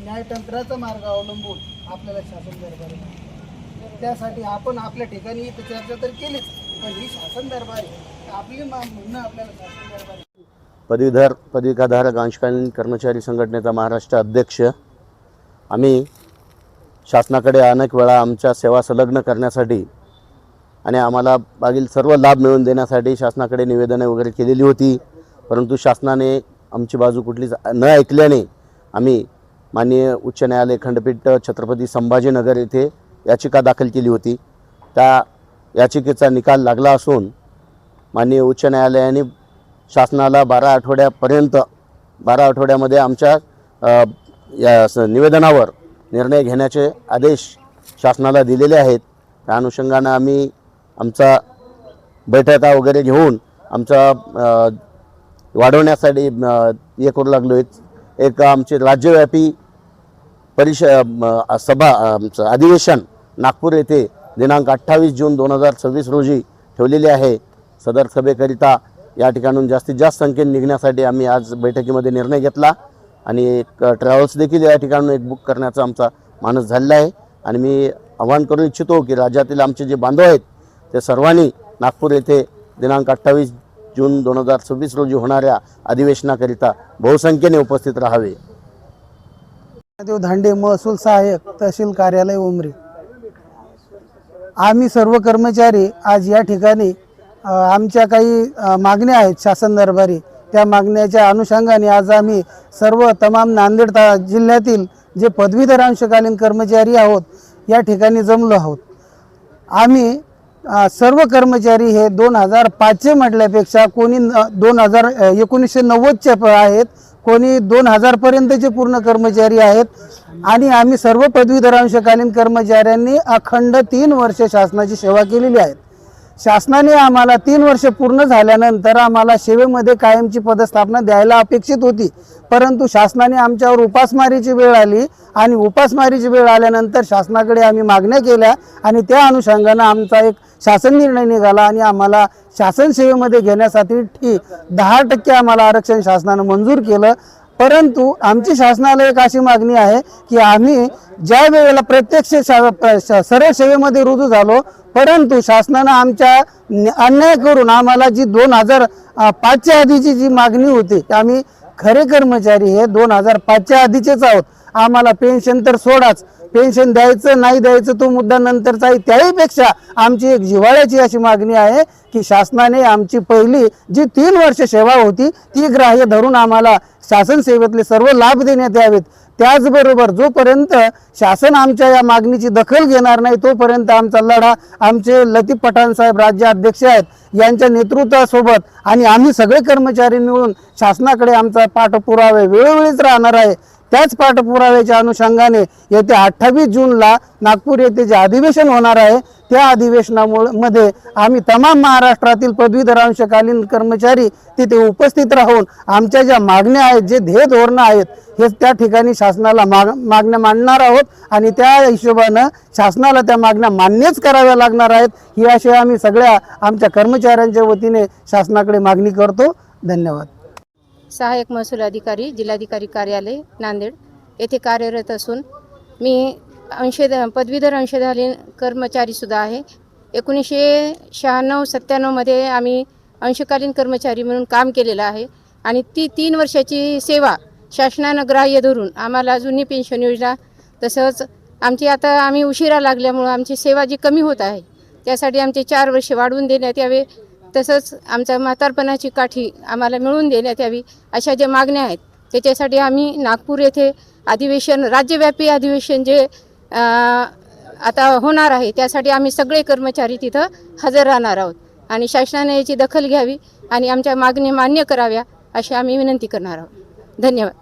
न्यायतंत्राचा मार्ग अवलंबून आपल्याला शासन दरबारी, त्यासाठी आपण आपल्या ठिकाणी इथं चर्चा तर केलीच, पण ही शासन दरबारी आपली म्हणणं आपल्याला शासन दरबारी. पदवीधर पदविकाधारक अंशकालीन कर्मचारी संघटनेचा महाराष्ट्र अध्यक्ष. आम्ही शासनाकडे अनेक वेळा आमच्या सेवा संलग्न करण्यासाठी आणि आम्हाला मागील सर्व लाभ मिळवून देण्यासाठी शासनाकडे निवेदने वगैरे केलेली होती, परंतु शासनाने आमची बाजू कुठलीच न ऐकल्याने आम्ही माननीय उच्च न्यायालय खंडपीठ छत्रपती संभाजीनगर येथे याचिका दाखल केली होती. त्या याचिकेचा निकाल लागला असून माननीय उच्च न्यायालयाने शासनाला 12 आठवड्यामध्ये आमच्या या निवेदनावर निर्णय घेण्याचे आदेश शासनाला दिलेले आहेत. त्या अनुषंगानं आम्ही आमचा बैठका वगैरे घेऊन आमचा वाढवण्यासाठी हे करू लागलो आहेत. एक आमचे राज्यव्यापी सभा अधिवेशन नागपूर येथे दिनांक 28 जून 2026 रोजी ठेवलेले आहे. सदर सभेकरिता या ठिकाणून जास्तीत जास्त संख्येने निघण्यासाठी आम्ही आज बैठकीमध्ये निर्णय घेतला आणि एक ट्रॅव्हल्स देखील या ठिकाणून एक बुक करण्याचा आमचा मानस झालेला आहे. आणि मी आवाहन करू इच्छितो की राज्यातील आमचे जे बांधव आहेत ते सर्वांनी नागपूर येथे दिनांक 28 जून 2026 रोजी होणाऱ्या अधिवेशनाकरिता बहुसंख्येने उपस्थित राहावे. देव धांडे, महसूल सहाय्यक, तहसील कार्यालय उमरी. आम्ही सर्व कर्मचारी आज या ठिकाणी आमच्या काही मागण्या आहेत शासन दरबारी, त्या मागण्याच्या अनुषंगाने आज आम्ही सर्व तमाम नांदेड जिल्ह्यातील जे पदवीधर अंशकालीन कर्मचारी आहोत या ठिकाणी जमलो आहोत. आम्ही सर्व कर्मचारी हे 2005चे म्हटल्यापेक्षा कोणी 1990चे आहेत, कोणी 2000 पर्यंतचे पूर्ण कर्मचारी आहेत. आणि आम्ही सर्व पदवीधर अंशकालीन कर्मचाऱ्यांनी अखंड 3 वर्ष शासनाची सेवा केलेली आहे. शासनाने आम्हाला 3 वर्ष पूर्ण झाल्यानंतर आम्हाला सेवेमध्ये कायमची पदस्थापना द्यायला अपेक्षित होती, परंतु शासनाने आमच्यावर उपासमारीची वेळ आली आणि उपासमारीची वेळ आल्यानंतर शासनाकडे आम्ही मागण्या केल्या आणि त्या अनुषंगाने आमचा एक शासन निर्णय निघाला आणि आम्हाला शासन सेवेमध्ये घेण्यासाठी 10% आम्हाला आरक्षण शासनाने मंजूर केलं. परंतु आमची शासनाला एक अशी मागणी आहे की आम्ही ज्या वेळेला प्रत्यक्ष सरळ सेवेमध्ये रुजू झालो, परंतु शासनाने आमच्या अन्याय करून आम्हाला जी 2005च्या आधीची जी मागणी होती, आम्ही खरे कर्मचारी हे 2005च्या आधीचेच आहोत. आम्हाला पेन्शन तर सोडाच, पेन्शन द्यायचं नाही द्यायचं तो मुद्दा नंतरचा आहे. त्याहीपेक्षा आमची एक जिव्हाळ्याची अशी मागणी आहे की शासनाने आमची पहिली जी 3 वर्ष सेवा होती ती ग्राह्य धरून आम्हाला शासन सेवेतले सर्व लाभ देण्यात यावेत. त्याचबरोबर जोपर्यंत शासन आमच्या या मागणीची दखल घेणार नाही तोपर्यंत आमचा लढा आमचे लतीफ पठाण साहेब राज्याध्यक्ष आहेत यांच्या नेतृत्वासोबत आणि आम्ही सगळे कर्मचारी मिळून शासनाकडे आमचा पाठपुरावा वेळोवेळीच राहणार आहे. त्याच पाठपुराव्याच्या अनुषंगाने येत्या 28 जूनला नागपूर येथे जे अधिवेशन होणार आहे त्या अधिवेशनामध्ये आम्ही तमाम महाराष्ट्रातील पदवीधर अंशकालीन कर्मचारी तिथे उपस्थित राहून आमच्या ज्या मागण्या आहेत, जे ध्येय धोरणं आहेत, हे त्या ठिकाणी शासनाला मागण्या मांडणार आहोत आणि त्या हिशोबानं शासनाला त्या मागण्या मान्यच कराव्या लागणार आहेत. ही अशी आम्ही सगळ्या आमच्या कर्मचाऱ्यांच्या वतीने शासनाकडे मागणी करतो. धन्यवाद. सहाय्यक महसूल अधिकारी, जिल्हाधिकारी कार्यालय नांदेड येथे कार्यरत असून मी पदवीधर अंशकालीन कर्मचारीसुद्धा आहे. 1996-97 मध्ये आम्ही अंशकालीन कर्मचारी म्हणून काम केलेलं आहे आणि ती 3 वर्षाची सेवा शासनानं ग्राह्य धरून आम्हाला जुनी पेन्शन योजना, तसंच आमची आता आम्ही उशिरा लागल्यामुळं आमची सेवा जी कमी होत आहे त्यासाठी आमचे 4 वर्ष वाढवून देण्यात यावे, तसंच आमच्या म्हातारपणाची काठी आम्हाला मिळवून देण्यात यावी, अशा ज्या मागण्या आहेत त्याच्यासाठी आम्ही नागपूर येथे अधिवेशन, राज्यव्यापी अधिवेशन जे आता होणार आहे त्यासाठी आम्ही सगळे कर्मचारी तिथं हजर राहणार आहोत आणि शासनाने याची दखल घ्यावी आणि आमच्या मागण्या मान्य कराव्या अशी आम्ही विनंती करणार आहोत. धन्यवाद.